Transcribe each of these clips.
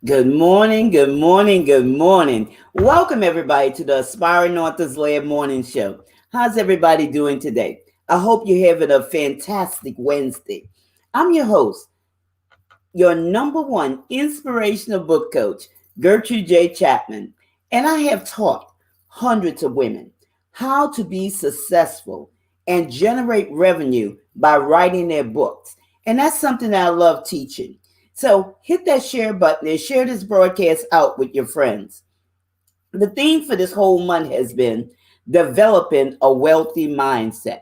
Good morning, good morning, good morning. Welcome everybody to the Aspiring Authors Lab Morning Show. How's everybody doing today? I hope you're having a fantastic Wednesday. I'm your host, your number one inspirational book coach, Gertrude J. Chapman, and I have taught hundreds of women how to be successful and generate revenue by writing their books. And that's something that I love teaching. So hit that share button and share this broadcast out with your friends. The theme for this whole month has been developing a wealthy mindset.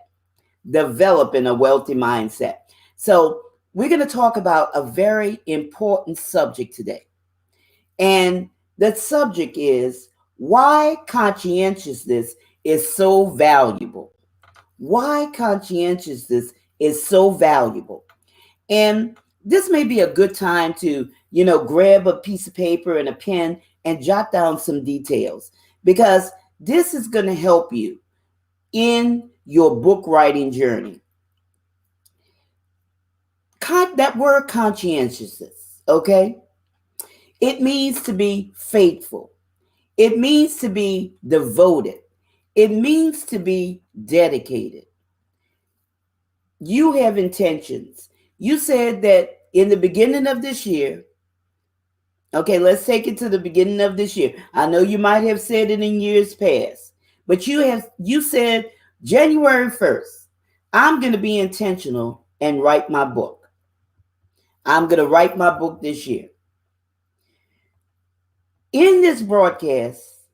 Developing a wealthy mindset. So we're going to talk about a very important subject today. And the subject is why conscientiousness is so valuable. Why conscientiousness is so valuable. And this may be a good time to, grab a piece of paper and a pen and jot down some details because this is going to help you in your book writing journey. That word conscientiousness, okay? It means to be faithful. It means to be devoted. It means to be dedicated. You have intentions. You said that in the beginning of this year, okay, let's take it to the beginning of this year. I know you might have said it in years past, but you said January 1st, I'm going to be intentional and write my book. I'm going to write my book this year. In this broadcast,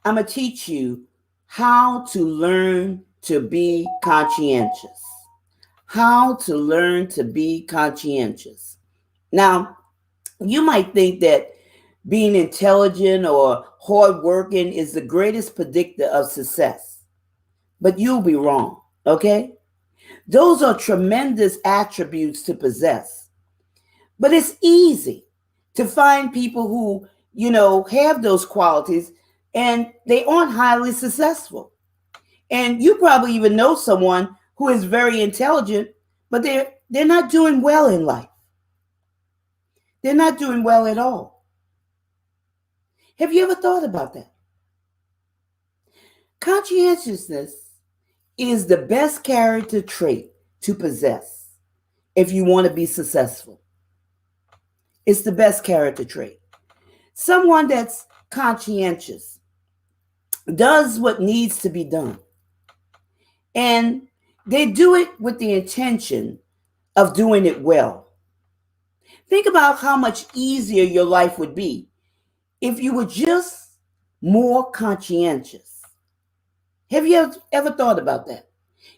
I'm going to teach you how to learn to be conscientious. How to learn to be conscientious. Now, you might think that being intelligent or hardworking is the greatest predictor of success, but you'll be wrong, okay? Those are tremendous attributes to possess, but it's easy to find people who, have those qualities and they aren't highly successful. And you probably even know someone who is very intelligent, but they're not doing well in life. They're not doing well at all. Have you ever thought about that? Conscientiousness is the best character trait to possess if you want to be successful. It's the best character trait. Someone that's conscientious does what needs to be done. And they do it with the intention of doing it well. Think about how much easier your life would be if you were just more conscientious. Have you ever thought about that?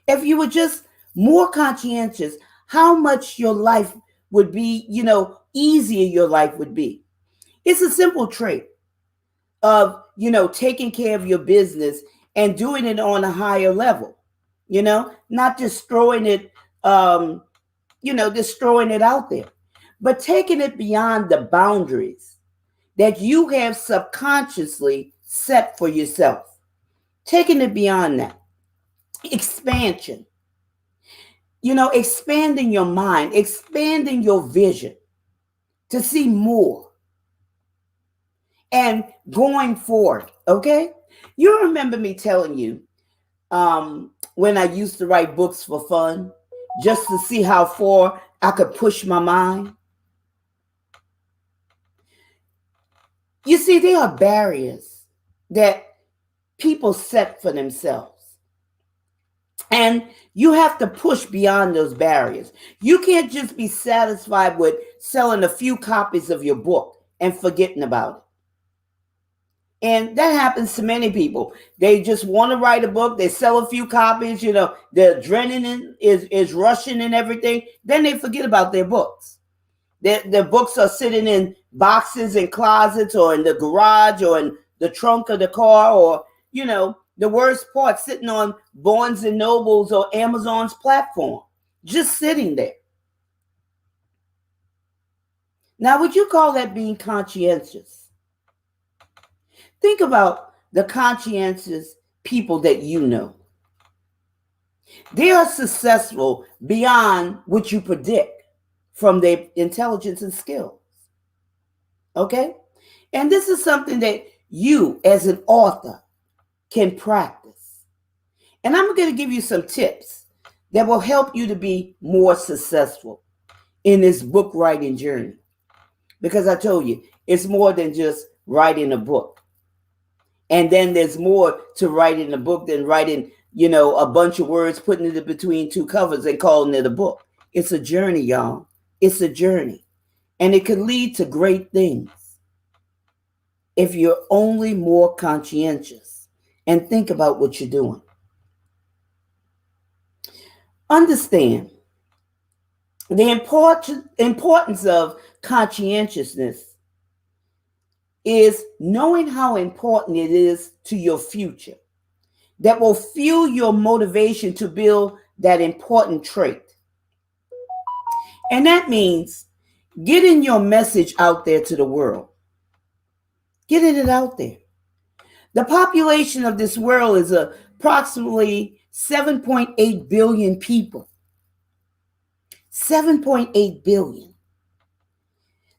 If you were just more conscientious, how much your life would be, easier your life would be. It's a simple trait of, taking care of your business and doing it on a higher level, not just throwing it, just throwing it out there, but taking it beyond the boundaries that you have subconsciously set for yourself. Taking it beyond that. Expansion. Expanding your mind, expanding your vision to see more and going forward. Okay. You remember me telling you when I used to write books for fun, just to see how far I could push my mind. You see, there are barriers that people set for themselves. And you have to push beyond those barriers. You can't just be satisfied with selling a few copies of your book and forgetting about it. And that happens to many people. They just want to write a book. They sell a few copies, the adrenaline is rushing and everything. Then they forget about their books. Their books are sitting in boxes and closets or in the garage or in the trunk of the car or, the worst part, sitting on Barnes and Nobles or Amazon's platform, just sitting there. Now, would you call that being conscientious? Think about the conscientious people that you know. They are successful beyond what you predict from their intelligence and skills. Okay? And this is something that you, as an author, can practice. And I'm going to give you some tips that will help you to be more successful in this book writing journey. Because I told you, it's more than just writing a book. And then there's more to writing a book than writing, a bunch of words, putting it between two covers and calling it a book. It's a journey, y'all. It's a journey. And it can lead to great things if you're only more conscientious and think about what you're doing. Understand the importance of conscientiousness is knowing how important it is to your future that will fuel your motivation to build that important trait. And that means getting your message out there to the world, getting it out there. The population of this world is approximately 7.8 billion people. 7.8 billion.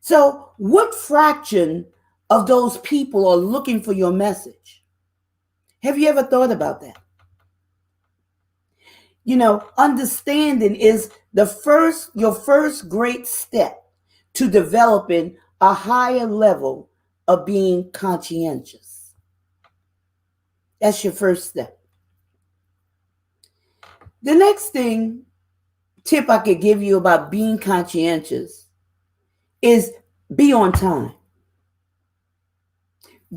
So, what fraction of those people are looking for your message? Have you ever thought about that? Understanding is your first great step to developing a higher level of being conscientious. That's your first step. The next tip I could give you about being conscientious is be on time.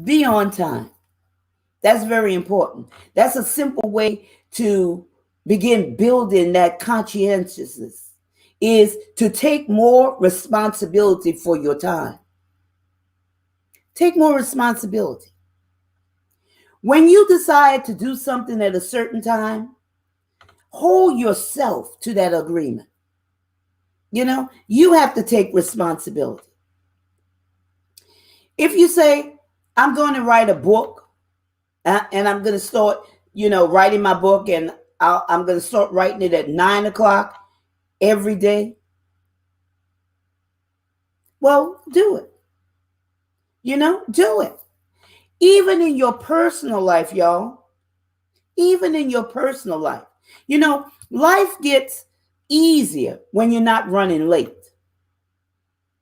Be on time. That's very important. That's a simple way to begin building that conscientiousness, is to take more responsibility for your time. Take more responsibility. When you decide to do something at a certain time, hold yourself to that agreement. You have to take responsibility. If you say, I'm going to write a book and I'm going to start, writing my book, and I'm going to start writing it at 9:00 every day, well, do it. Do it. Even in your personal life, y'all. Even in your personal life. Life gets easier when you're not running late.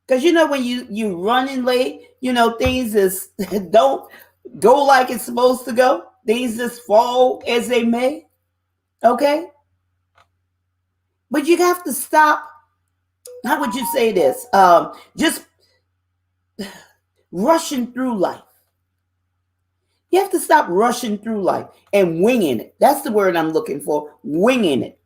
Because when you running late, things just don't go like it's supposed to go. Things just fall as they may. Okay? But you have to stop. How would you say this? Just rushing through life. You have to stop rushing through life and winging it. That's the word I'm looking for, winging it.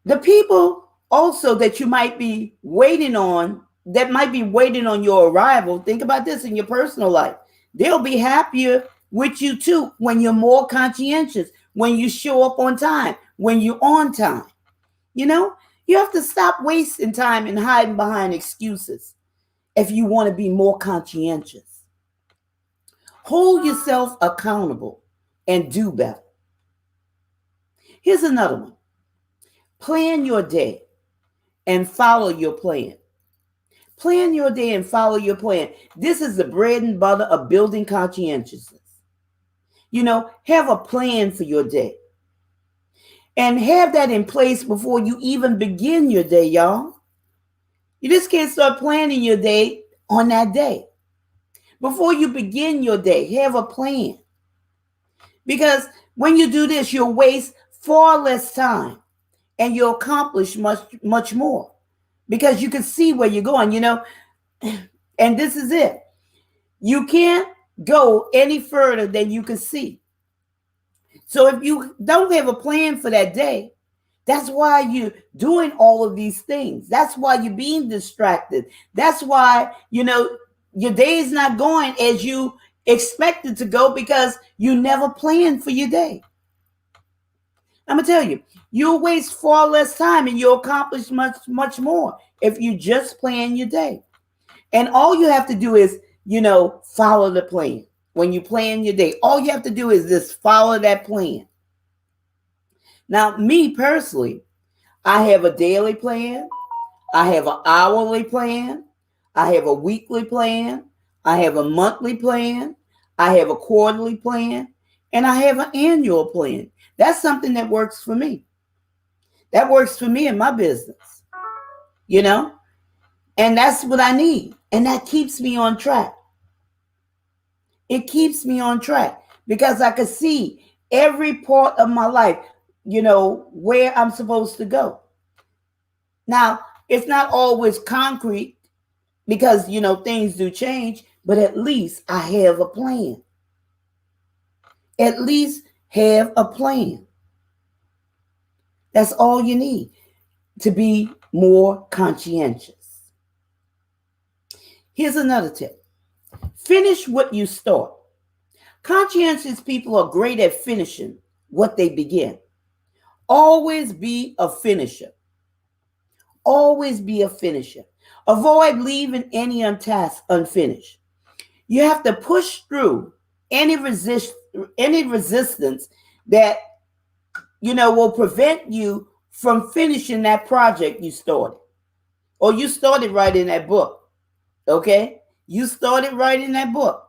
The people also that you might be waiting on, that might be waiting on your arrival, think about this in your personal life. They'll be happier with you too when you're more conscientious, when you show up on time, when you're on time. You have to stop wasting time and hiding behind excuses if you want to be more conscientious. Hold yourself accountable and do better. Here's another one. Plan your day and follow your plan. Plan your day and follow your plan. This is the bread and butter of building conscientiousness. Have a plan for your day. And have that in place before you even begin your day, y'all. You just can't start planning your day on that day. Before you begin your day, have a plan. Because when you do this, you'll waste far less time and you'll accomplish much, much more. Because you can see where you're going, And this is it. You can't go any further than you can see. So if you don't have a plan for that day, that's why you're doing all of these things. That's why you're being distracted. That's why, your day is not going as you expected to go because you never planned for your day. I'm going to tell you, you'll waste far less time and you'll accomplish much, much more if you just plan your day. And all you have to do is, follow the plan. When you plan your day, all you have to do is just follow that plan. Now, me personally, I have a daily plan. I have an hourly plan. I have a weekly plan. I have a monthly plan. I have a quarterly plan. And I have an annual plan. That's something that works for me. That works for me in my business, you know? And that's what I need. And that keeps me on track. It keeps me on track because I can see every part of my life, where I'm supposed to go. Now, it's not always concrete because, things do change, but at least I have a plan. At least have a plan. That's all you need to be more conscientious. Here's another tip. Finish what you start. Conscientious people are great at finishing what they begin. Always be a finisher. Always be a finisher. Avoid leaving any task unfinished. You have to push through any resistance that will prevent you from finishing that project you started. Or you started writing that book. Okay? You started writing that book,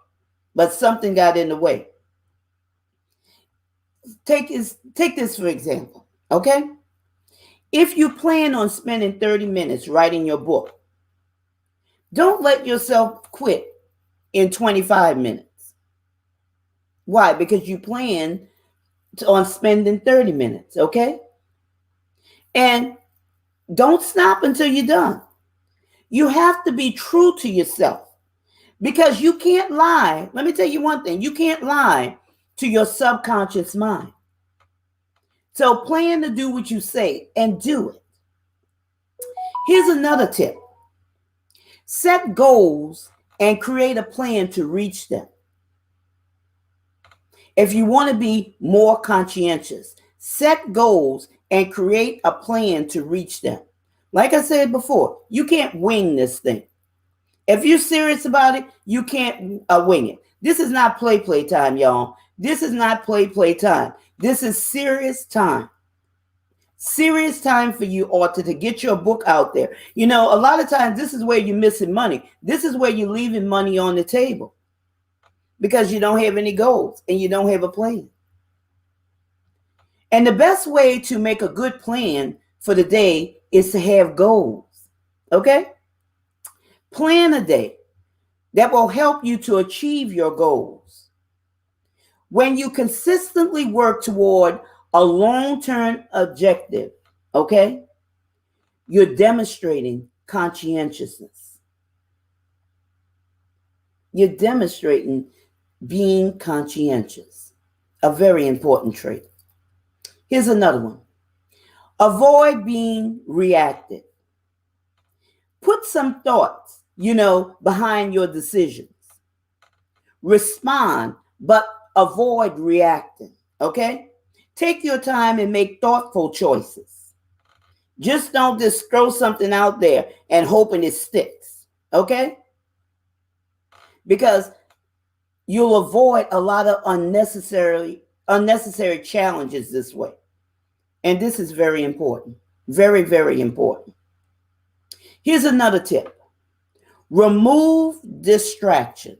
but something got in the way. Take this for example. Okay? If you plan on spending 30 minutes writing your book, don't let yourself quit in 25 minutes. Why? Because you plan on spending 30 minutes, okay? And don't stop until you're done. You have to be true to yourself because you can't lie. Let me tell you one thing. You can't lie to your subconscious mind. So plan to do what you say and do it. Here's another tip. Set goals and create a plan to reach them. If you want to be more conscientious, set goals and create a plan to reach them. Like I said before, you can't wing this thing. If you're serious about it, you can't wing it. This is not play time, y'all. This is not play time. This is serious time. Serious time for you, Author, to get your book out there. A lot of times this is where you're missing money. This is where you're leaving money on the table because you don't have any goals and you don't have a plan. And the best way to make a good plan for the day is to have goals. Okay? Plan a day that will help you to achieve your goals. When you consistently work toward a long-term objective, okay, you're demonstrating conscientiousness. You're demonstrating being conscientious, a very important trait. Here's another one. Avoid being reactive. Put some thoughts, behind your decisions. Respond, but avoid reacting, okay? Take your time and make thoughtful choices. Just don't just throw something out there and hoping it sticks, okay? Because you'll avoid a lot of unnecessary challenges this way. And this is very important. Very, very important. Here's another tip. Remove distractions.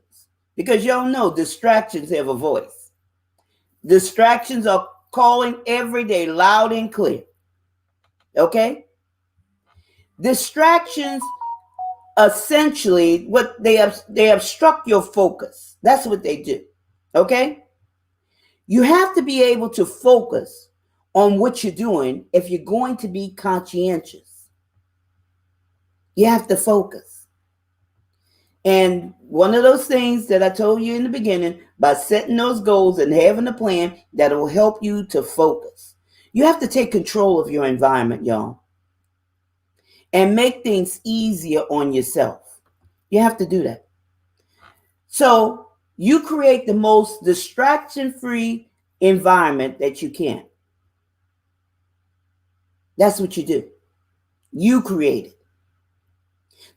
Because y'all know distractions have a voice. Distractions are calling every day loud and clear. Okay? Distractions essentially what they obstruct your focus. That's what they do. Okay? You have to be able to focus on what you're doing if you're going to be conscientious. You have to focus. And one of those things that I told you in the beginning, by setting those goals and having a plan that will help you to focus. You have to take control of your environment, y'all, and make things easier on yourself. You have to do that. So you create the most distraction-free environment that you can. That's what you do. You create it.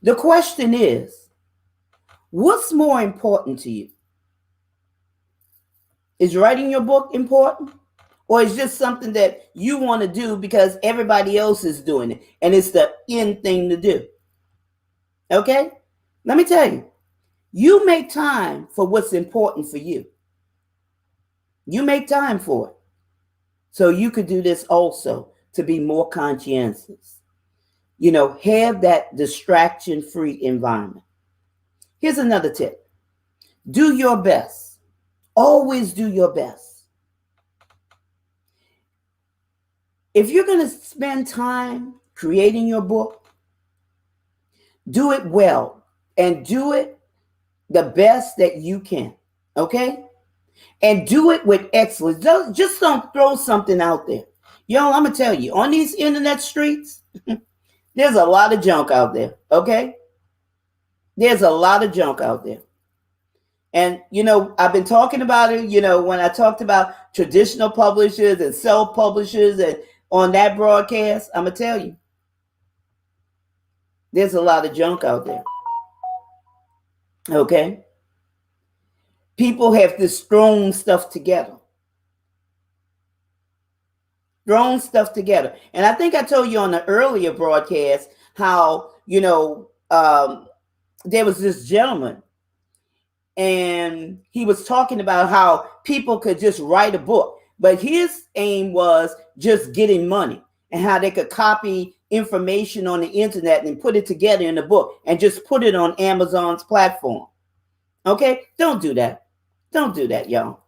The question is, what's more important to you? Is writing your book important, or it's just something that you want to do because everybody else is doing it and it's the in thing to do. Okay? Let me tell you, you make time for what's important for you. You make time for it. So you could do this also to be more conscientious. Have that distraction free environment. Here's another tip: do your best. Always do your best. If you're going to spend time creating your book, do it well and do it the best that you can. Okay? And do it with excellence. Just don't throw something out there. I'm going to tell you, on these internet streets, there's a lot of junk out there. Okay? There's a lot of junk out there. And, I've been talking about it, when I talked about traditional publishers and self-publishers and on that broadcast, I'm going to tell you, there's a lot of junk out there. Okay? People have this thrown stuff together. And I think I told you on the earlier broadcast how, there was this gentleman and he was talking about how people could just write a book, but his aim was just getting money and how they could copy information on the internet and put it together in a book and just put it on Amazon's platform. Okay? Don't do that. Don't do that, y'all.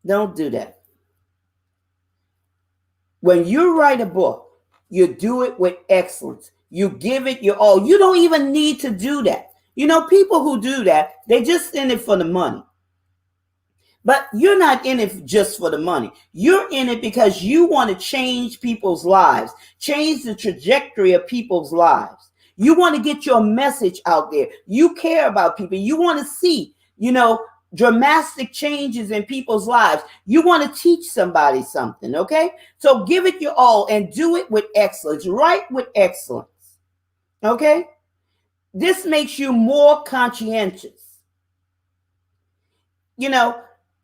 Don't do that. When you write a book, you do it with excellence. You give it your all. You don't even need to do that. People who do that, they're just in it for the money. But you're not in it just for the money. You're in it because you want to change people's lives, change the trajectory of people's lives. You want to get your message out there. You care about people. You want to see, dramatic changes in people's lives. You want to teach somebody something, okay? So give it your all and do it with excellence. Write with excellence, okay? This makes you more conscientious.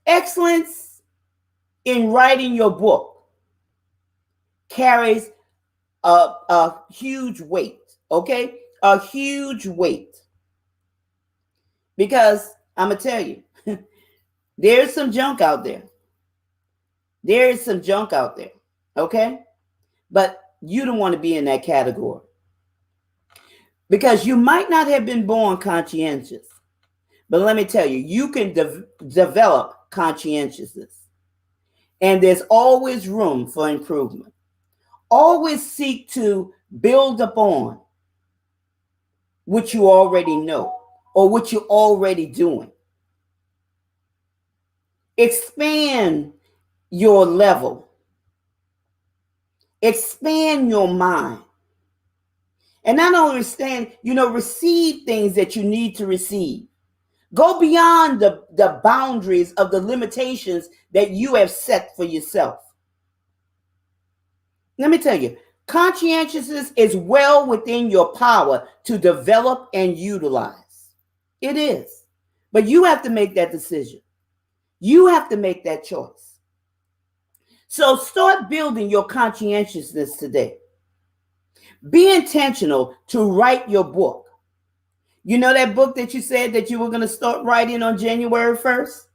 Excellence in writing your book carries a huge weight, okay? A huge weight. Because I'm going to tell you, there's some junk out there. There is some junk out there, okay? But you don't want to be in that category. Because you might not have been born conscientious. But let me tell you, you can develop conscientiousness. And there's always room for improvement. Always seek to build upon what you already know or what you're already doing. Expand your level. Expand your mind. And not only receive things that you need to receive. Go beyond the boundaries of the limitations that you have set for yourself. Let me tell you, conscientiousness is well within your power to develop and utilize. It is. But you have to make that decision. You have to make that choice. So start building your conscientiousness today. Be intentional to write your book. You know that book that you said that you were going to start writing on January 1st?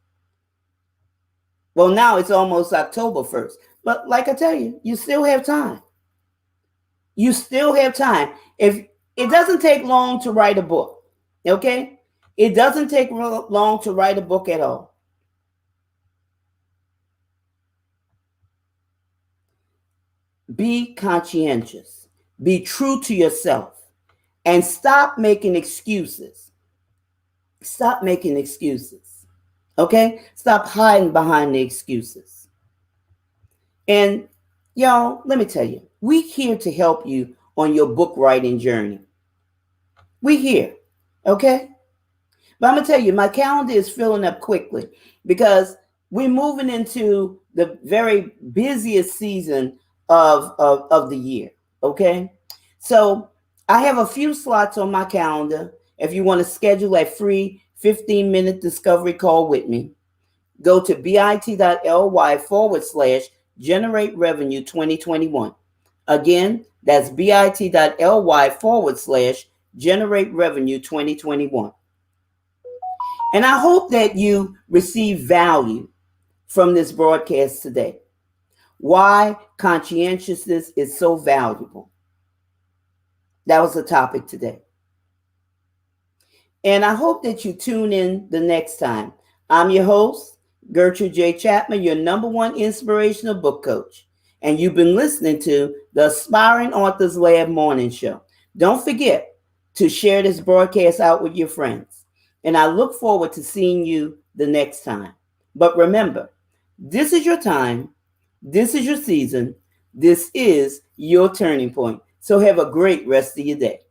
Well, now it's almost October 1st. But like I tell you, you still have time. You still have time. If it doesn't take long to write a book, okay? It doesn't take long to write a book at all. Be conscientious. Be true to yourself. And stop making excuses. Stop making excuses. Okay? Stop hiding behind the excuses. And y'all, let me tell you, we're here to help you on your book writing journey. We're here. Okay? But I'm going to tell you, my calendar is filling up quickly because we're moving into the very busiest season of the year. Okay? So I have a few slots on my calendar. If you want to schedule a free 15-minute discovery call with me, Go to bit.ly generate revenue 2021. Again, that's bit.ly generate revenue 2021. And I hope that you receive value from this broadcast today. Why conscientiousness is so valuable. That was the topic today. And I hope that you tune in the next time. I'm your host, Gertrude J. Chapman, your number one inspirational book coach. And you've been listening to the Aspiring Authors Lab Morning Show. Don't forget to share this broadcast out with your friends. And I look forward to seeing you the next time. But remember, this is your time. This is your season. This is your turning point. So have a great rest of your day.